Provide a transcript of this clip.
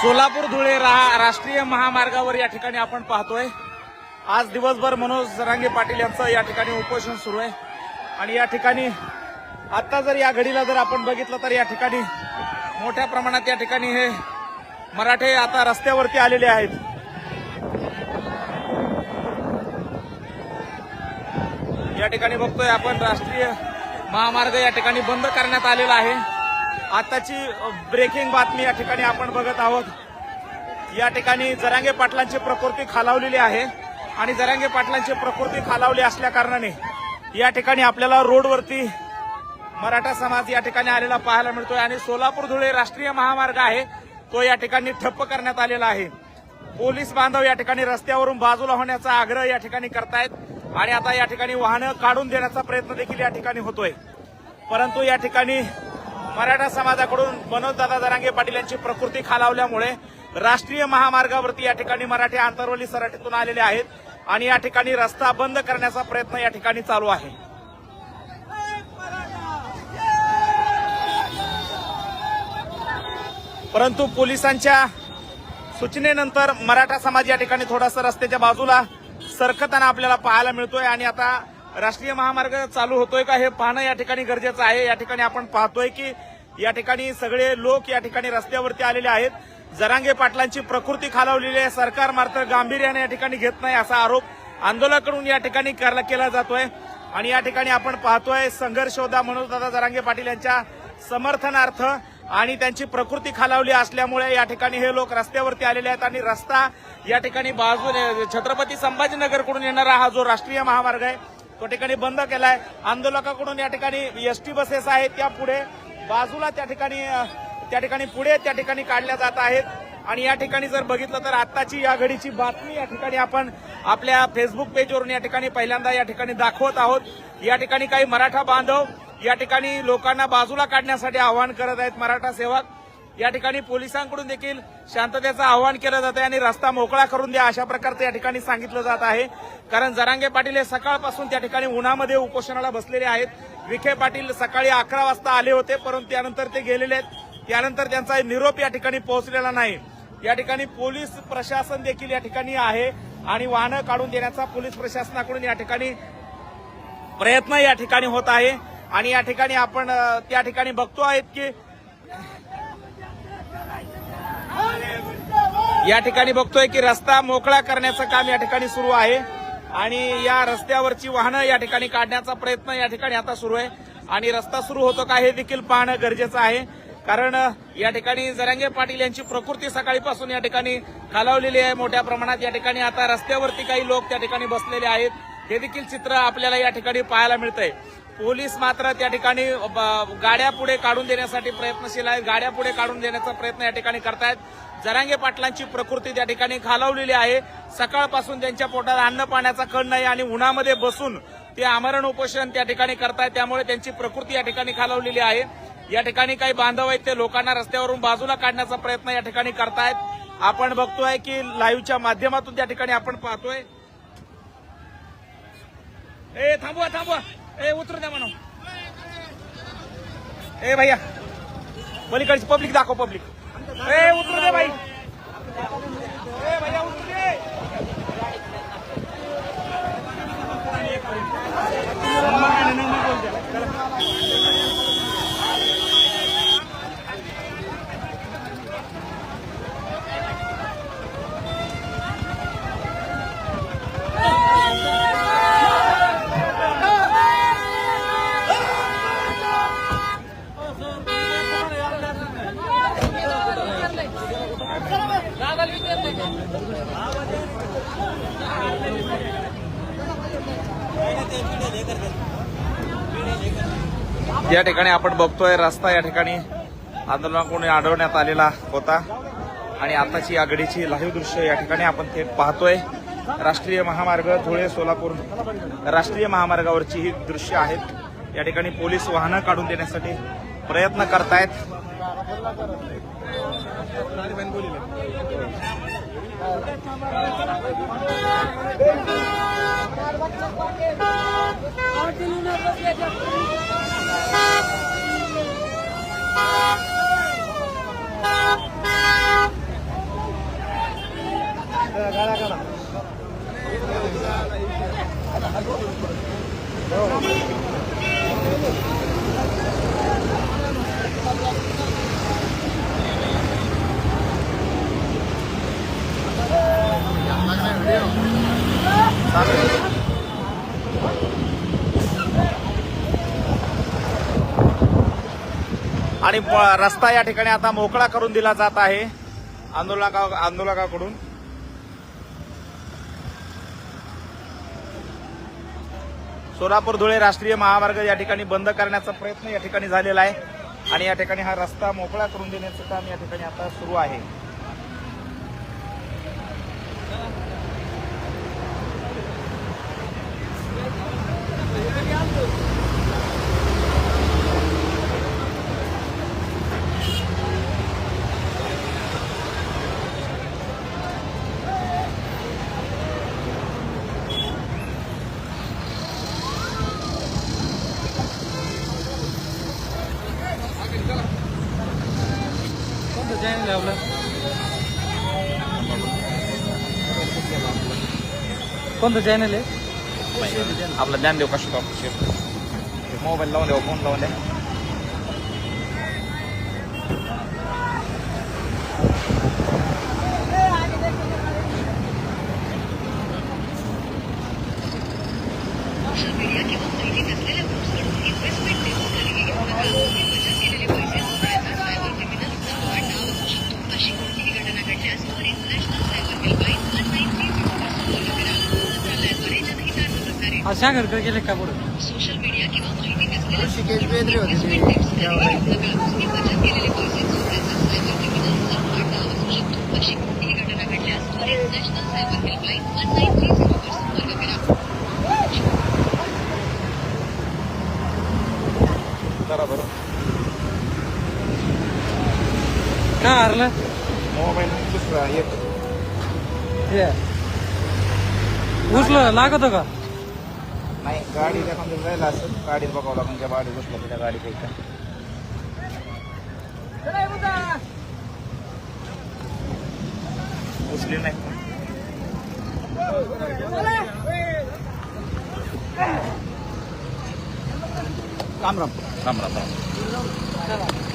सोलापूर धुळे राष्ट्रीय महामार्गावर या ठिकाणी आपण पाहतोय आज दिवसभर मनोज जरांगे पाटील यांचं या ठिकाणी उपोषण सुरू आहे आणि या ठिकाणी आता जर या घडीला जर आपण बघितलं तर या ठिकाणी मोठ्या प्रमाणात या ठिकाणी हे मराठे आता रस्त्यावरती आलेले आहेत। या ठिकाणी बघतोय आपण राष्ट्रीय महामार्ग या ठिकाणी बंद करण्यात आलेला आहे। आताची ब्रेकिंग बातमी या ठिकाणी आपण बघत आहोत। या ठिकाणी जरांगे पाटलांची प्रकृती खालावलेली आहे आणि जरांगे पाटलांची प्रकृती खालावली असल्या कारणाने या ठिकाणी आपल्याला रोडवरती मराठा समाज या ठिकाणी आलेला पाहायला मिळतोय आणि सोलापूर धुळे राष्ट्रीय महामार्ग आहे तो या ठिकाणी ठप्प करण्यात आलेला आहे। पोलीस बांधव या ठिकाणी रस्त्यावरून बाजूला होण्याचा आग्रह या ठिकाणी करतायत आणि आता या ठिकाणी वाहनं काढून देण्याचा प्रयत्न देखील या ठिकाणी होतोय, परंतु या ठिकाणी मराठा समाजाकडून मनोजदादा जरांगे पाटील यांची प्रकृती खालावल्यामुळे राष्ट्रीय महामार्गावरती या ठिकाणी मराठे आंतरवली सराटीतून आलेले आहेत आणि या ठिकाणी रस्ता बंद करण्याचा प्रयत्न या ठिकाणी चालू आहे। परंतु पोलिसांच्या सूचनेनंतर मराठा समाज या ठिकाणी थोडासा रस्त्याच्या बाजूला सरकताना आपल्याला पाहायला मिळतोय आणि आता राष्ट्रीय महामार्ग चालू होतोय का हे पाहणं या ठिकाणी गरजेचं आहे। या ठिकाणी आपण पाहतोय की या ठिकाणी सगळे लोक या ठिकाणी रस्त्यावरती आलेले आहेत। जरांगे पाटलांची प्रकृती खालावलेली आहे, सरकार मात्र गांभीर्याने या ठिकाणी घेत नाही असा आरोप आंदोलकांकडून या ठिकाणी केला जातोय आणि या ठिकाणी आपण पाहतोय संघर्ष होता मनोजदादा जरांगे पाटील यांच्या समर्थनार्थ आणि त्यांची प्रकृती खालावली असल्यामुळे या ठिकाणी हे लोक रस्त्यावरती आलेले आहेत आणि रस्ता या ठिकाणी बाजूने छत्रपती संभाजीनगरकडून येणारा हा जो राष्ट्रीय महामार्ग आहे तो ठिकाणी बंद केलाय। आंदोलकांकडून या ठिकाणी एसटी बसेस आहेत त्या पुढे बाजूला त्या ठिकाणी पुढे त्या ठिकाणी काढल्या जात आहेत आणि या ठिकाणी जर बघितलं तर आत्ताची या घडीची बातमी या ठिकाणी आपण आपल्या फेसबुक पेजवरून या ठिकाणी पहिल्यांदा या ठिकाणी दाखवत आहोत। या ठिकाणी काही मराठा बांधव या ठिकाणी लोकांना बाजूला काढण्यासाठी आवाहन करत आहेत। मराठा सेवक या ठिकाणी पोलिसांकडून देखील शांततेचं आवाहन केलं जात आहे आणि रस्ता मोकळा करून द्या अशा प्रकारचं या ठिकाणी सांगितलं जात आहे, कारण जरांगे पाटील हे सकाळपासून त्या ठिकाणी उन्हामध्ये उपोषणाला बसलेले आहेत। विखे पाटील सकाळी 11 वाजता आले होते परंतु त्यानंतर ते गेलेले आहेत, त्यानंतर त्यांचा निरोप या ठिकाणी पोहोचलेला नाही। या ठिकाणी पोलीस प्रशासन देखील या ठिकाणी आहे आणि वाहनं काढून देण्याचा पोलीस प्रशासनाकडून या ठिकाणी प्रयत्न या ठिकाणी होत आहे आणि या ठिकाणी आपण त्या ठिकाणी बघतो आहेत की या ठिकाणी बघतोय की रस्ता मोकळा करण्याचं काम या ठिकाणी सुरू आहे आणि या रस्त्यावरची वाहनं या ठिकाणी काढण्याचा प्रयत्न या ठिकाणी आता सुरू आहे आणि रस्ता सुरू होतो का हे देखील पाहणं गरजेचं आहे, कारण या ठिकाणी जरांगे पाटील यांची प्रकृती सकाळीपासून या ठिकाणी खालावलेली आहे मोठ्या प्रमाणात। या ठिकाणी आता रस्त्यावरती काही लोक त्या ठिकाणी बसलेले आहेत, हे देखील चित्र आपल्याला या ठिकाणी पाहायला मिळतंय। पोलीस मात्र त्या ठिकाणी गाड्या पुढे काढून देण्यासाठी प्रयत्नशील आहेत, गाड्या पुढे काढून देण्याचा प्रयत्न या ठिकाणी करतायत। जरांगे पाटलांची प्रकृती त्या ठिकाणी खालावलेली आहे, सकाळपासून त्यांच्या पोटात अन्न पाण्याचा कण नाही आणि उन्हामध्ये बसून ते आमरण उपोषण त्या ठिकाणी करतायत, त्यामुळे त्यांची प्रकृती या ठिकाणी खालावलेली आहे। या ठिकाणी काही बांधव आहेत ते लोकांना रस्त्यावरून बाजूला काढण्याचा प्रयत्न या ठिकाणी करतायत। आपण बघतोय की लाईव्हच्या माध्यमातून त्या ठिकाणी आपण पाहतोय थांबवा उतरू द्या म्हणून भैया पलीकडची पब्लिक दाखव, पब्लिक उतरू दे भाई, भैया उतरू दे। या ठिकाणी आपण बघतोय रस्ता या ठिकाणी आंदोलनाकडून अडवण्यात आलेला होता आणि आताची या घडीची लाईव्ह दृश्य या ठिकाणी आपण थेट पाहतोय। राष्ट्रीय महामार्ग धुळे सोलापूर राष्ट्रीय महामार्गावरची ही दृश्य आहेत। या ठिकाणी पोलीस वाहनं काढून देण्यासाठी प्रयत्न करतायत। आणि रस्ता या ठिकाणी आता मोकळा करून दिला जात आहे आंदोलकाकडून. सोलापूर धुळे राष्ट्रीय महामार्ग या ठिकाणी बंद करण्याचा प्रयत्न या ठिकाणी झालेला आहे आणि या ठिकाणी हा रस्ता मोकळा करून देण्याचं काम या ठिकाणी आता सुरू आहे. कोणतं चॅनल आहे आपलं ज्ञानदेव कष्ट मोबाईल लावून द्या, फोन लावून द्या. सागरकडे गेले का पुढे सोशल मीडिया किंवा माहिती नसलेल्या ऋषिकेश बेंद्रे होते ते. तुम्ही बचत केलेले पैसे चोरण्याचा सायबर क्रिमिनलचा वाटा असू शकतो. अशी कोणतीही घटना घडल्यास त्वरित नॅशनल सायबर हेल्पलाईन 1930 वर संपर्क करा. जरा बरं का हरलं मोबाईल दुसरा एक हे उचलं लागत का नाही. गाडी एखाद्या जायला असेल गाडीत बघावं लागून त्या गाडी बसल्या त्या गाडी पैसा उचली नाही. राम राम राम राम राम.